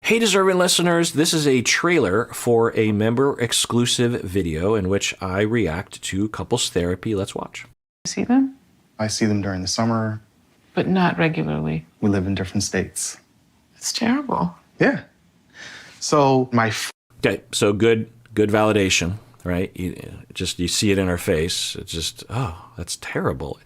Hey, deserving listeners, this is a trailer for a member-exclusive video in which I react to couples therapy. Let's watch. See them? I see them during the summer. But not regularly. We live in different states. It's terrible. Yeah. So Okay, so good validation, right? You see it in her face. It's just, oh, that's terrible.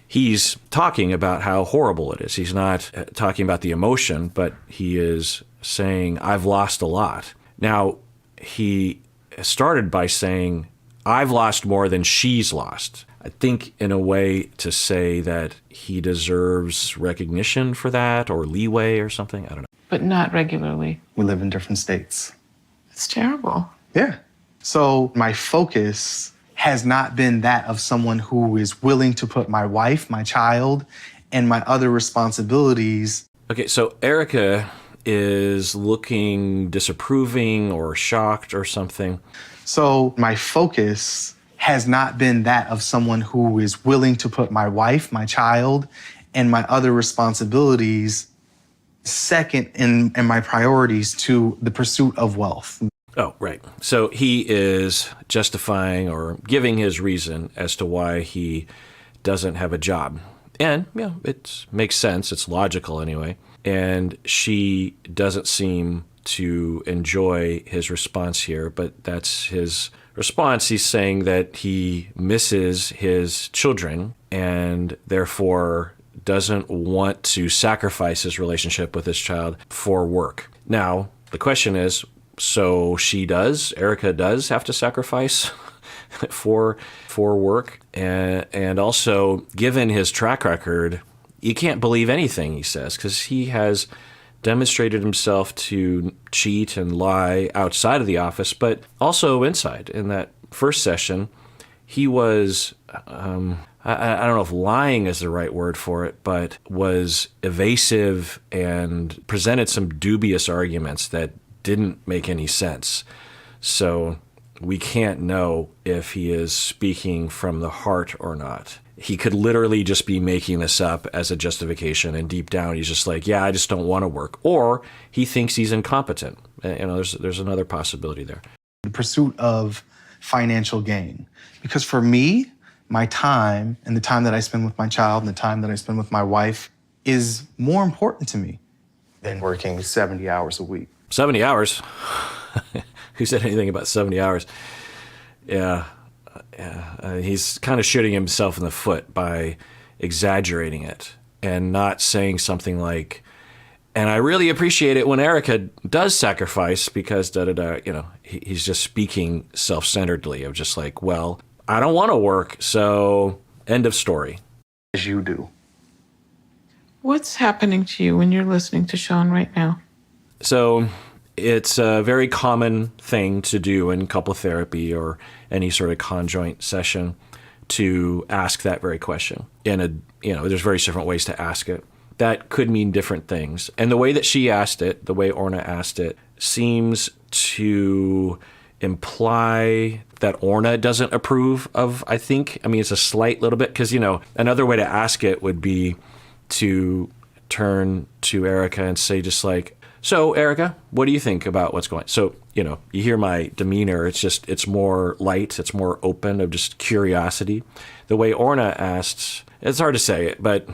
He's talking about how horrible it is. He's not talking about the emotion, but he is saying, I've lost a lot. Now, he started by saying, I've lost more than she's lost. I think in a way to say that he deserves recognition for that or leeway or something. I don't know. But not regularly. we live in different states. It's terrible. Yeah. So my focus has not been that of someone who is willing to put my wife, my child, and my other responsibilities. Okay, so Erica is looking disapproving or shocked or something. So my focus has not been that of someone who is willing to put my wife, my child, and my other responsibilities second in my priorities to the pursuit of wealth. Oh, right. So he is justifying or giving his reason as to why he doesn't have a job. And, yeah, it makes sense. It's logical anyway. And she doesn't seem to enjoy his response here, but that's his response. He's saying that he misses his children and therefore doesn't want to sacrifice his relationship with his child for work. Now, the question is, so Erica does have to sacrifice for work. And also, given his track record, you can't believe anything he says because he has demonstrated himself to cheat and lie outside of the office, but also inside. In that first session, he was, I don't know if lying is the right word for it, but was evasive and presented some dubious arguments that didn't make any sense. So we can't know if he is speaking from the heart or not. He could literally just be making this up as a justification, and deep down he's just like, yeah, I just don't want to work. Or he thinks he's incompetent. There's another possibility there. The pursuit of financial gain. Because for me, my time and the time that I spend with my child and the time that I spend with my wife is more important to me than working 70 hours a week. 70 hours? Who said anything about 70 hours? Yeah. He's kind of shooting himself in the foot by exaggerating it and not saying something like, and I really appreciate it when Erica does sacrifice because he's just speaking self-centeredly of just like, well, I don't want to work, so end of story. As you do. What's happening to you when you're listening to Shawn right now? So it's a very common thing to do in couple therapy or any sort of conjoint session to ask that very question. And there's various different ways to ask it. That could mean different things. And the way that she asked it, the way Orna asked it, seems to imply that Orna doesn't approve of, I think. I mean, it's a slight little bit, because, another way to ask it would be to turn to Erica and say just like, so, Erica, what do you think about what's going on? So, you hear my demeanor. It's more light. It's more open of just curiosity. The way Orna asked, it's hard to say it, but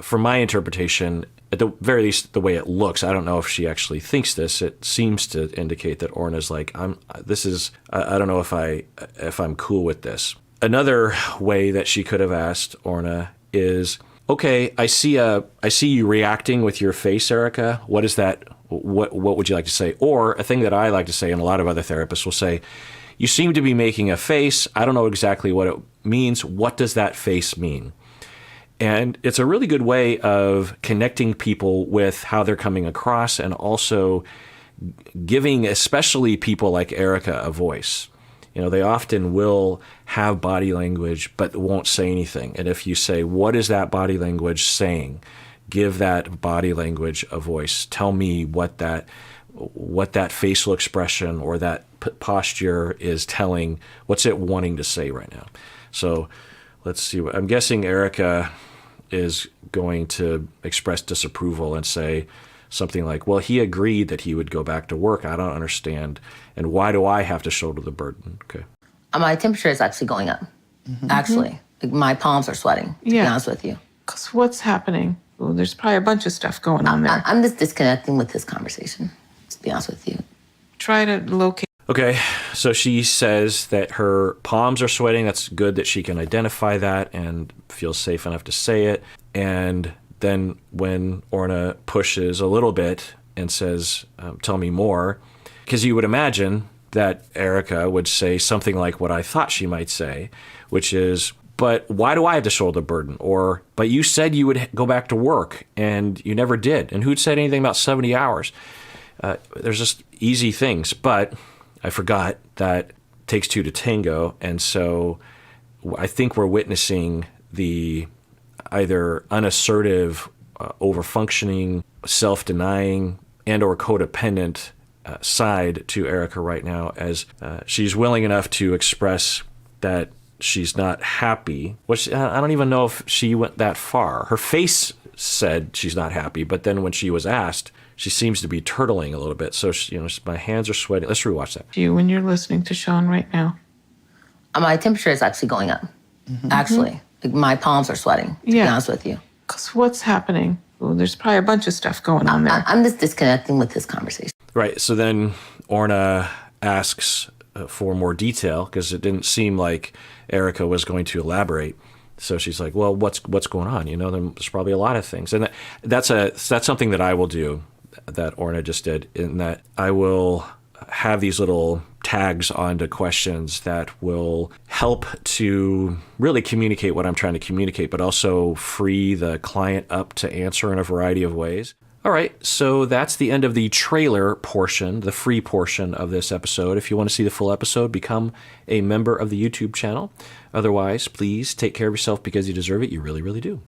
from my interpretation, at the very least, the way it looks, I don't know if she actually thinks this. It seems to indicate that Orna's like, I don't know if I'm cool with this. Another way that she could have asked Orna is, okay, I see you reacting with your face, Erica. What is that? What would you like to say? Or a thing that I like to say, and a lot of other therapists will say, you seem to be making a face. I don't know exactly what it means. What does that face mean? And it's a really good way of connecting people with how they're coming across and also giving especially people like Erica a voice. They often will have body language but won't say anything. And if you say, what is that body language saying? Give that body language a voice. Tell me what that facial expression or that posture is telling. What's it wanting to say right now? So let's see. I'm guessing Erica is going to express disapproval and say something like, well, he agreed that he would go back to work. I don't understand. And why do I have to shoulder the burden? Okay. My temperature is actually going up. Actually, like my palms are sweating, to be honest with you. Because what's happening? Well, there's probably a bunch of stuff going on there. I'm just disconnecting with this conversation, to be honest with you. Try to locate. Okay, so she says that her palms are sweating. That's good that she can identify that and feels safe enough to say it. And then when Orna pushes a little bit and says, tell me more, because you would imagine that Erica would say something like what I thought she might say, which is, but why do I have to shoulder the burden? Or, but you said you would go back to work and you never did. And who'd said anything about 70 hours? There's just easy things, but I forgot that takes two to tango. And so I think we're witnessing the either unassertive, overfunctioning, self-denying, and or codependent side to Erica right now, as she's willing enough to express that she's not happy. Which I don't even know if she went that far. Her face said she's not happy, but then when she was asked, she seems to be turtling a little bit. So, my hands are sweating. Let's rewatch that. You when you're listening to Shawn right now. My temperature is actually going up. Actually, like my palms are sweating, to be honest with you. Because what's happening? Well, there's probably a bunch of stuff going on there. I'm just disconnecting with this conversation. Right. So then Orna asks for more detail because it didn't seem like Erica was going to elaborate. So she's like, well, what's going on? There's probably a lot of things. And that's something that I will do, that Orna just did, in that I will have these little tags onto questions that will help to really communicate what I'm trying to communicate, but also free the client up to answer in a variety of ways. All right, so that's the end of the trailer portion, the free portion of this episode. If you want to see the full episode, become a member of the YouTube channel. Otherwise, please take care of yourself because you deserve it. You really, really do.